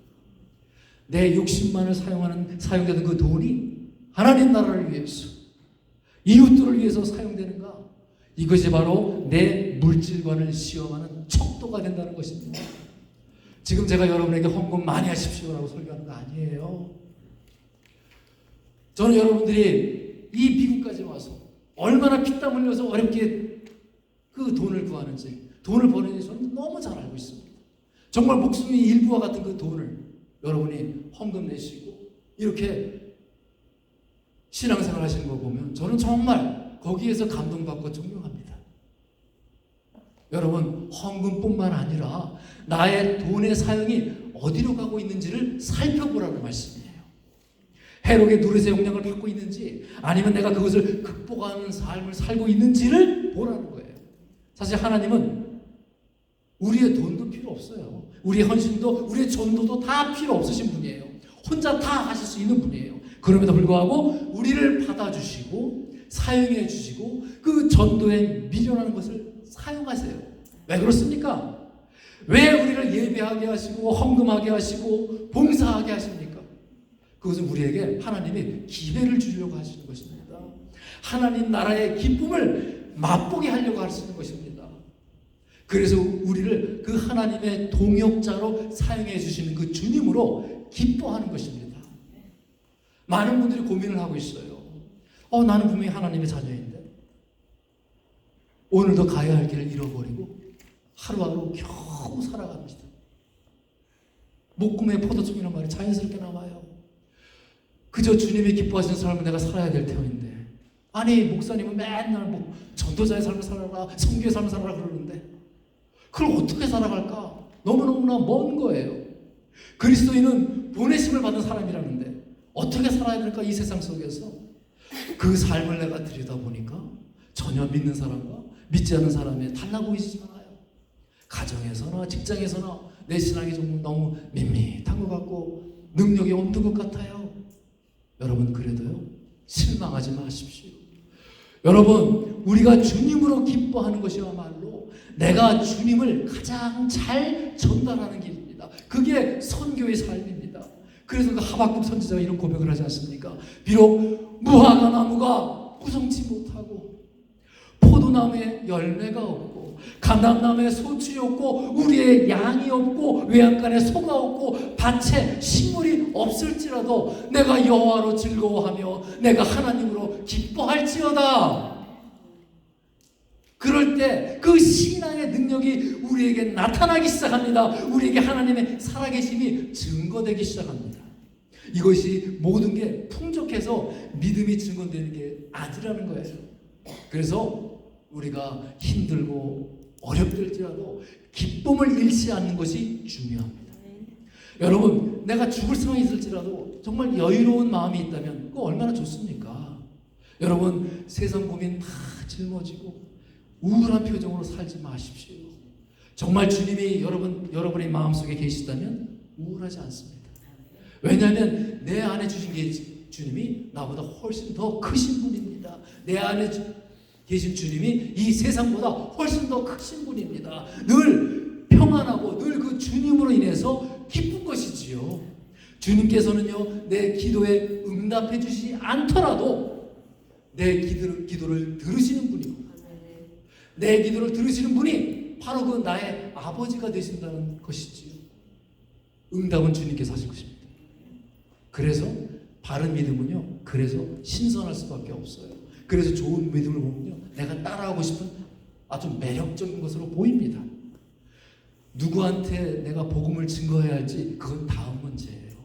내 욕심만을 사용되는 그 돈이 하나님 나라를 위해서 이웃들을 위해서 사용되는가? 이것이 바로 내 물질관을 시험하는 척도가 된다는 것입니다. 지금 제가 여러분에게 헌금 많이 하십시오라고 설교하는 거 아니에요. 저는 여러분들이 이 미국까지 와서 얼마나 피땀 흘려서 어렵게 그 돈을 구하는지, 돈을 버는지 저는 너무 잘 알고 있습니다. 정말 목숨이 일부와 같은 그 돈을 여러분이 헌금 내시고 이렇게 신앙생활 하시는 거 보면 저는 정말 거기에서 감동받고 존경합니다. 여러분, 헌금뿐만 아니라 나의 돈의 사용이 어디로 가고 있는지를 살펴보라는 말씀이에요. 헤롯의 누릇의 영향을 받고 있는지 아니면 내가 그것을 극복하는 삶을 살고 있는지를 보라는 거예요. 사실 하나님은 우리의 돈도 필요 없어요. 우리의 헌신도 우리의 전도도 다 필요 없으신 분이에요. 혼자 다 하실 수 있는 분이에요. 그럼에도 불구하고 우리를 받아주시고 사용해 주시고 그 전도에 미련하는 것을 사용하세요. 왜 그렇습니까? 왜 우리를 예배하게 하시고 헌금하게 하시고 봉사하게 하십니까? 그것은 우리에게 하나님이 기회를 주려고 하시는 것입니다. 하나님 나라의 기쁨을 맛보게 하려고 하시는 것입니다. 그래서 우리를 그 하나님의 동역자로 사용해 주시는 그 주님으로 기뻐하는 것입니다. 많은 분들이 고민을 하고 있어요. 나는 분명히 하나님의 자녀인데 오늘도 가야 할 길을 잃어버리고 하루하루 겨우 살아갑니다. 목구멍에 포도청이란 말이 자연스럽게 나와요. 그저 주님이 기뻐하시는 삶을 내가 살아야 될 터인데, 아니 목사님은 맨날 뭐 전도자의 삶을 살아라, 성교의 삶을 살아라 그러는데 그걸 어떻게 살아갈까? 너무너무나 먼 거예요. 그리스도인은 보내심을 받은 사람이라는데 어떻게 살아야 될까? 이 세상 속에서 그 삶을 내가 들여다보니까 전혀 믿는 사람과 믿지 않는 사람의 달라 보이지 않아요. 가정에서나 직장에서나 내 신앙이 좀 너무 밋밋한 것 같고 능력이 없는 것 같아요. 여러분, 그래도요, 실망하지 마십시오. 여러분, 우리가 주님으로 기뻐하는 것이야말로 내가 주님을 가장 잘 전달하는 길입니다. 그게 선교의 삶입니다. 그래서 그 하박국 선지자가 이런 고백을 하지 않습니까? 비록 무화과 나무가 구성치 못하고 포도나무에 열매가 없고 감람나무에 소출이 없고 우리의 양이 없고 외양간에 소가 없고 밭에 식물이 없을지라도 내가 여호와로 즐거워하며 내가 하나님으로 기뻐할지어다. 그럴 때 그 신앙의 능력이 우리에게 나타나기 시작합니다. 우리에게 하나님의 살아계심이 증거되기 시작합니다. 이것이 모든 게 풍족해서 믿음이 증거되는 게 아니라는 거예요. 그래서 우리가 힘들고 어렵을지라도 기쁨을 잃지 않는 것이 중요합니다. 여러분, 내가 죽을 상황이 있을지라도 정말 여유로운 마음이 있다면 그거 얼마나 좋습니까? 여러분, 세상 고민 다 짊어지고 우울한 표정으로 살지 마십시오. 정말 주님이 여러분의 마음속에 계시다면 우울하지 않습니다. 왜냐하면 내 안에 주신 게 주님이 나보다 훨씬 더 크신 분입니다. 내 안에 계신 주님이 이 세상보다 훨씬 더 크신 분입니다. 늘 평안하고 늘 그 주님으로 인해서 기쁜 것이지요. 주님께서는요, 내 기도에 응답해 주시지 않더라도 내 기도를 들으시는 분이고 내 기도를 들으시는 분이 바로 그 나의 아버지가 되신다는 것이지요. 응답은 주님께서 하실 것입니다. 그래서 바른 믿음은요, 그래서 신선할 수밖에 없어요. 그래서 좋은 믿음을 보면요, 내가 따라하고 싶은 아주 매력적인 것으로 보입니다. 누구한테 내가 복음을 증거해야 할지 그건 다음 문제예요.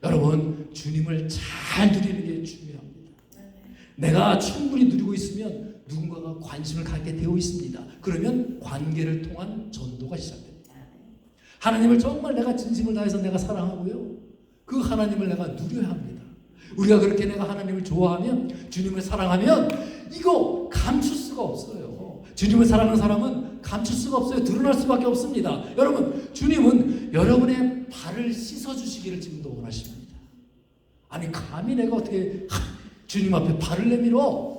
여러분, 주님을 잘 누리는 게 중요합니다. 내가 충분히 누리고 있으면 누군가가 관심을 갖게 되어 있습니다. 그러면 관계를 통한 전도가 시작됩니다. 하나님을 정말 내가 진심을 다해서 내가 사랑하고요, 그 하나님을 내가 누려야 합니다. 우리가 그렇게 내가 하나님을 좋아하면, 주님을 사랑하면 이거 감출 수가 없어요. 주님을 사랑하는 사람은 감출 수가 없어요. 드러날 수밖에 없습니다. 여러분, 주님은 여러분의 발을 씻어주시기를 지금도 원하십니다. 아니, 감히 내가 어떻게 주님 앞에 발을 내밀어?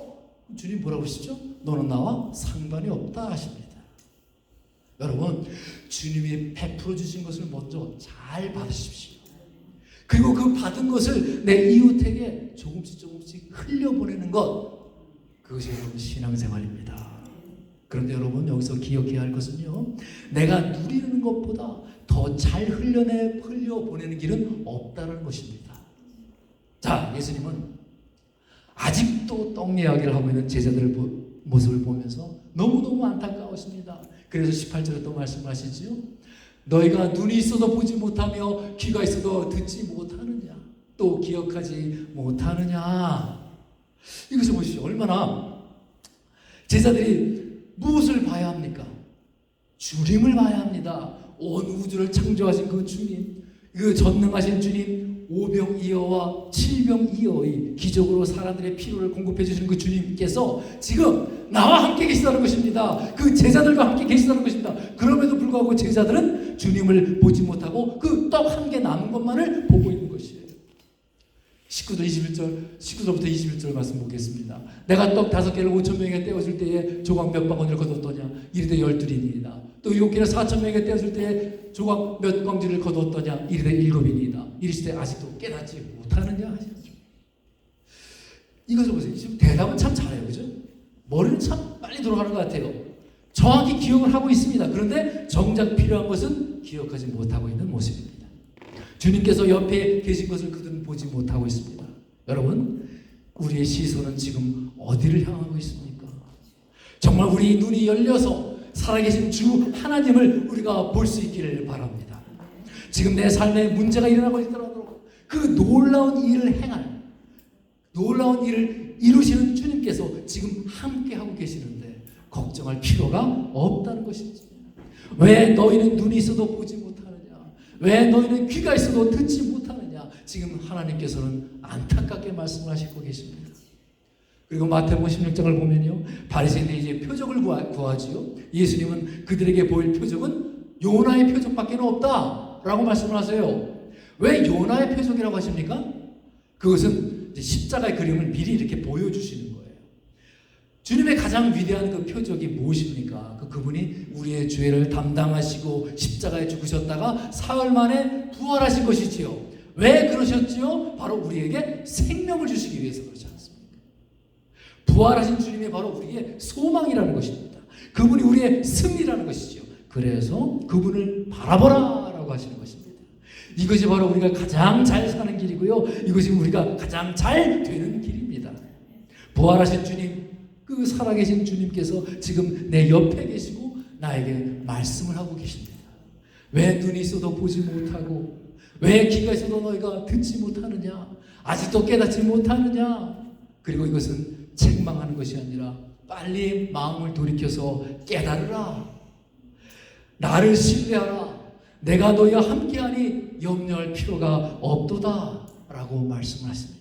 주님 뭐라고 하시죠? 너는 나와 상관이 없다 하십니다. 여러분, 주님이 베풀어 주신 것을 먼저 잘 받으십시오. 그리고 그 받은 것을 내 이웃에게 조금씩 흘려보내는 것, 그것이 여러분 신앙생활입니다. 그런데 여러분, 여기서 기억해야 할 것은요, 내가 누리는 것보다 더 잘 흘려보내는 길은 없다는 것입니다. 자, 예수님은 아직도 떡 이야기를 하고 있는 제자들의 모습을 보면서 너무너무 안타까우십니다. 그래서 18절에 또 말씀하시지요. 너희가 눈이 있어도 보지 못하며 귀가 있어도 듣지 못하느냐, 또 기억하지 못하느냐. 이것을 보십시오. 얼마나 제자들이 무엇을 봐야 합니까? 주님을 봐야 합니다. 온 우주를 창조하신 그 주님, 그 전능하신 주님, 오병이어와 칠병이어의 기적으로 사람들의 필요를 공급해 주시는 그 주님께서 지금 나와 함께 계시다는 것입니다. 그 제자들과 함께 계시다는 것입니다. 그럼에도 불구하고 제자들은 주님을 보지 못하고 그 떡 한 개 남은 것만을 보고 있는 것이에요. 19절부터 21절 말씀 보겠습니다. 내가 떡 5개를 5,000명에게 떼어줄 때에 조각 몇 바구니를 거두었더냐? 이르되 12이니이다. 또 7개를 4,000명에게 떼어줄 때에 조각 몇 광지를 거두었더냐? 이르되 7이니이다. 이르시되 아직도 깨닫지 못하느냐 하시죠. 이것을 보세요. 지금 대답은 참 잘해요, 그죠? 머리는 참 빨리 돌아가는 것 같아요. 정확히 기억을 하고 있습니다. 그런데 정작 필요한 것은 기억하지 못하고 있는 모습입니다. 주님께서 옆에 계신 것을 그들은 보지 못하고 있습니다. 여러분, 우리의 시선은 지금 어디를 향하고 있습니까? 정말 우리 눈이 열려서 살아계신 주 하나님을 우리가 볼 수 있기를 바랍니다. 지금 내 삶에 문제가 일어나고 있더라도 그 놀라운 일을 놀라운 일을 이루시는 주님께서 지금 함께하고 계시는데 걱정할 필요가 없다는 것이지. 왜 너희는 눈이 있어도 보지 못하느냐? 왜 너희는 귀가 있어도 듣지 못하느냐? 지금 하나님께서는 안타깝게 말씀하시고 계십니다. 그리고 마태복음 16장을 보면요, 바리새인들이 이제 표적을 구하지요. 예수님은 그들에게 보일 표적은 요나의 표적밖에 없다라고 말씀을 하세요. 왜 요나의 표적이라고 하십니까? 그것은 이제 십자가의 그림을 미리 이렇게 보여주시는 거예요. 주님의 가장 위대한 그 표적이 무엇입니까? 그분이 우리의 죄를 담당하시고 십자가에 죽으셨다가 사흘 만에 부활하신 것이지요. 왜 그러셨지요? 바로 우리에게 생명을 주시기 위해서 그렇지 않습니까? 부활하신 주님이 바로 우리의 소망이라는 것입니다. 그분이 우리의 승리라는 것이죠. 그래서 그분을 바라보라라고 하시는 것입니다. 이것이 바로 우리가 가장 잘 사는 길이고요. 이것이 우리가 가장 잘 되는 길입니다. 부활하신 주님, 그 살아계신 주님께서 지금 내 옆에 계시고 나에게 말씀을 하고 계십니다. 왜 눈이 있어도 보지 못하고, 왜 귀가 있어도 너희가 듣지 못하느냐? 아직도 깨닫지 못하느냐? 그리고 이것은 책망하는 것이 아니라 빨리 마음을 돌이켜서 깨달으라. 나를 신뢰하라. 내가 너희와 함께하니 염려할 필요가 없도다 라고 말씀하십니다.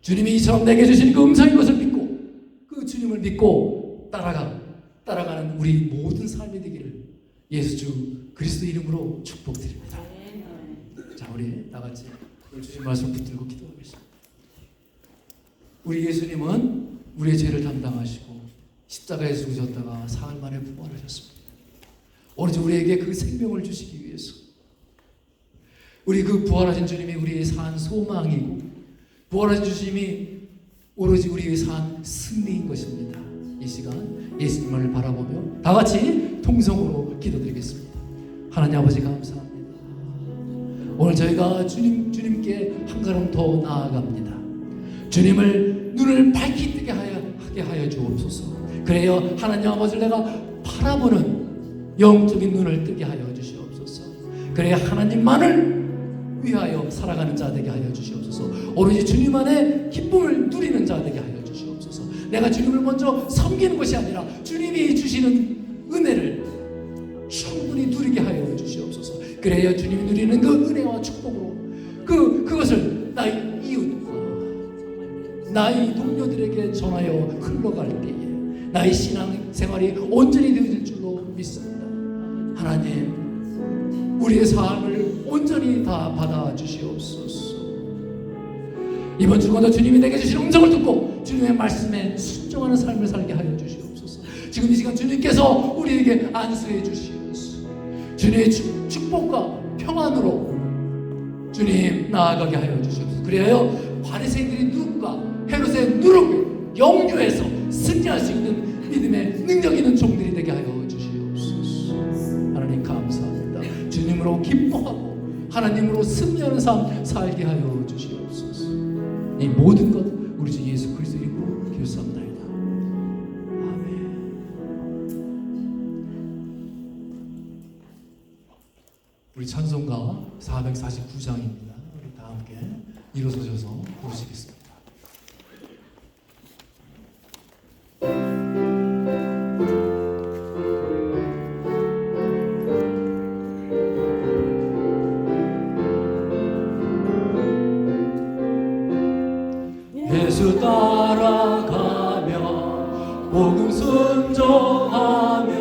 주님이 이처럼 내게 주신 그 음성인 것을 믿고 그 주님을 믿고 따라가는 우리 모든 삶이 되기를 예수 주 그리스도 이름으로 축복드립니다. 자, 우리 다 같이 주신 말씀 붙들고 기도하겠습니다. 우리 예수님은 우리의 죄를 담당하시고 십자가에 죽으셨다가 사흘 만에 부활하셨습니다. 오로지 우리에게 그 생명을 주시기 위해서, 우리 그 부활하신 주님이 우리의 산 소망이고 부활하신 주님이 오로지 우리의 산 승리인 것입니다. 이 시간 예수님을 바라보며 다 같이 통성으로 기도드리겠습니다. 하나님 아버지 감사합니다. 오늘 저희가 주님께 한 걸음 더 나아갑니다. 주님을 눈을 밝히 뜨게 하게 하여 주옵소서. 그래요, 하나님 아버지를 내가 바라보는 영적인 눈을 뜨게 하여 주시옵소서. 그래야 하나님만을 위하여 살아가는 자 되게 하여 주시옵소서. 오로지 주님 안에 기쁨을 누리는 자 되게 하여 주시옵소서. 내가 주님을 먼저 섬기는 것이 아니라 주님이 주시는 은혜를 충분히 누리게 하여 주시옵소서. 그래야 주님이 누리는 그 은혜와 축복으로 그것을 나의 이웃과 나의 동료들에게 전하여 흘러갈 때에 나의 신앙 생활이 온전히 되어질 줄로 믿습니다. 하나님, 우리의 삶을 온전히 다 받아주시옵소서. 이번 주간도 주님이 내게 주신 음성을 듣고 주님의 말씀에 순종하는 삶을 살게 하여 주시옵소서. 지금 이 시간 주님께서 우리에게 안수해 주시옵소서. 주님의 축복과 평안으로 주님 나아가게 하여 주시옵소서. 그래야 바리새인들이 누룩과 헤롯의 누룩을 영유해서 승리할 수 있는 믿음의 능력 있는 종들이 되게 하여 주시옵소서. 하나님 감사합니다. 주님으로 기뻐하고 하나님으로 승리하는 삶 살게 하여 주시옵소서. 이 모든 것 우리 주 예수 그리스도 이름으로 기도합나이다. 아멘. 우리 찬송가 449장입니다. 우리 다 함께 일어서셔서 부르시겠습니다. 예수 따라가며 복음 순종하며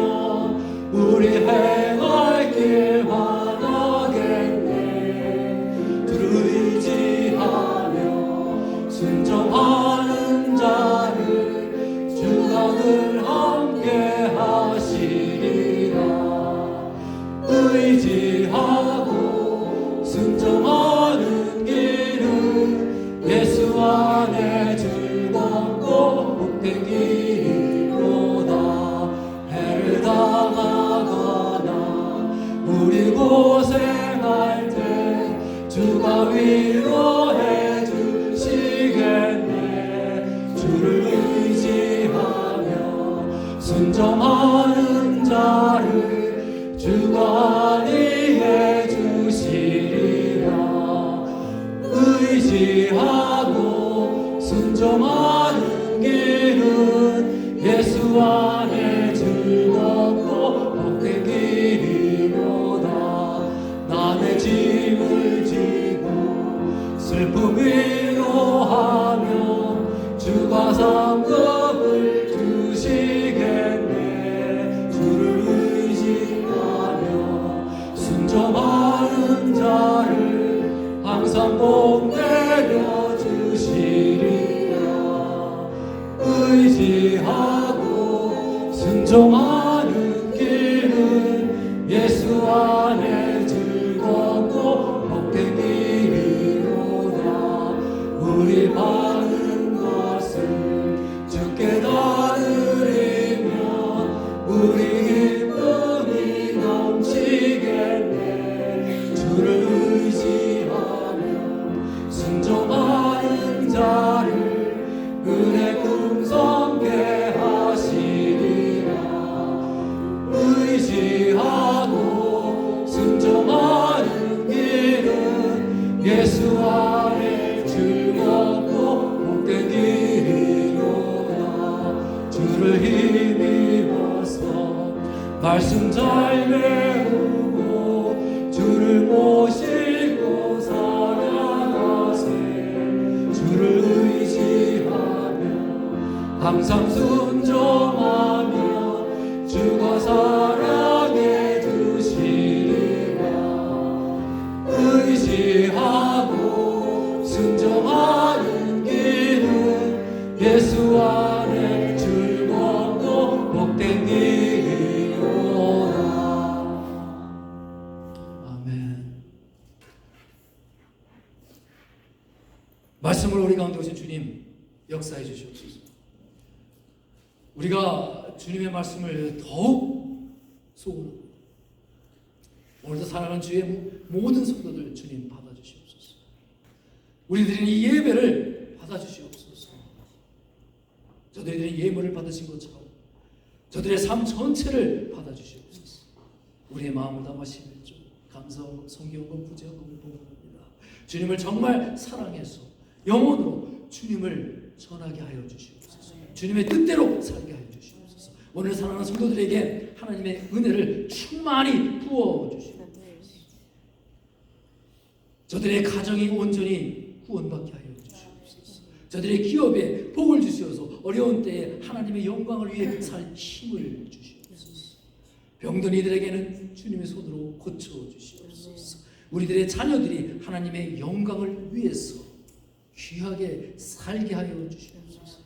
우리 행할 길 환하겠네. 주를 의지하며 순종하는 자를 주가 늘 함께 하시리라. 의지하고 순종하는 길은 예수 안에 즐겁고 복된 길이로다. 해를 당하거나 우리 고생할 때 주가 위로해 주시겠네. 순종하는 자를 주가 안위해 주시리라. 의지하고 순종하는 길은 예수 안에 즐겁고 복된 길이로다. 남의 짐을 지고 슬픔 위로하며 주가 상급을 주시겠네. 주를 의지하며 순종하는 자를 항상 복 내려 주시리라. 의지하고 순종하는 길은 예수 안에 즐겁고 복된 길이로다. 우리 받은 것을 주께 다 드리면 우리 기쁨이 넘치겠네. 주를 의지하며 순종하는 자를 은혜 풍성케 하시리라. 의지하고 순종하는 길은 예수 안에 즐겁고 복된 길이로다. 주를 힘입어서 말씀 잘 배우고 주를 모시고 살아가세. 주를 의지하며 항상 순종하며 주가 사랑해 주시리라. 의지하고 순종하는 길은 예수 안에 즐겁고 복된 길이로다. 아멘. 말씀을 우리 가운데 오신 주님 역사해 주시옵소서. 우리가 주님의 말씀을 더욱 소원합니다. 오늘도 사랑하는 주의 모든 성도들 주님 받아주시옵소서. 우리들은 이 예배를 받아주시옵소서. 저들이 예물을 받으신 것처럼 저들의 삶 전체를 받아주시옵소서. 우리의 마음을 담아 11조 감사하고 성경과 부재하고 봉헌합니다. 주님을 정말 사랑해서 영혼으로 주님을 전하게 하여 주시옵소서. 주님의 뜻대로 살게 하여 주시옵소서. 오늘 사랑하는 성도들에게 하나님의 은혜를 충만히 부어 주시옵소서. 저들의 가정이 온전히 구원받게 하여 주시옵소서. 저들의 기업에 복을 주시어서 어려운 때에 하나님의 영광을 위해 살 힘을 주시옵소서. 병든 이들에게는 주님의 손으로 고쳐 주시옵소서. 우리들의 자녀들이 하나님의 영광을 위해서 귀하게 살게 하여 주시옵소서.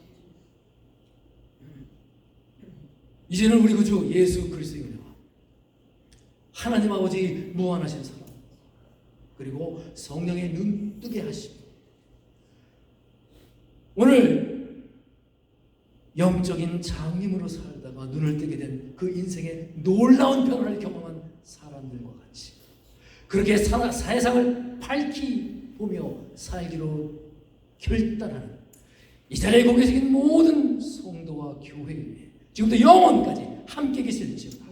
이제는 우리 구주 예수 그리스도의 은혜와 하나님 아버지 무한하신 사랑 그리고 성령의 눈뜨게 하심, 오늘 영적인 장님으로 살다가 눈을 뜨게 된 그 인생의 놀라운 변화를 경험한 사람들과 같이 그렇게 세상을 밝히 보며 살기로 결단하는 이 자리에 공개 계신 모든 성도와 교회 위에 지금부터 영원까지 함께 계실지어다.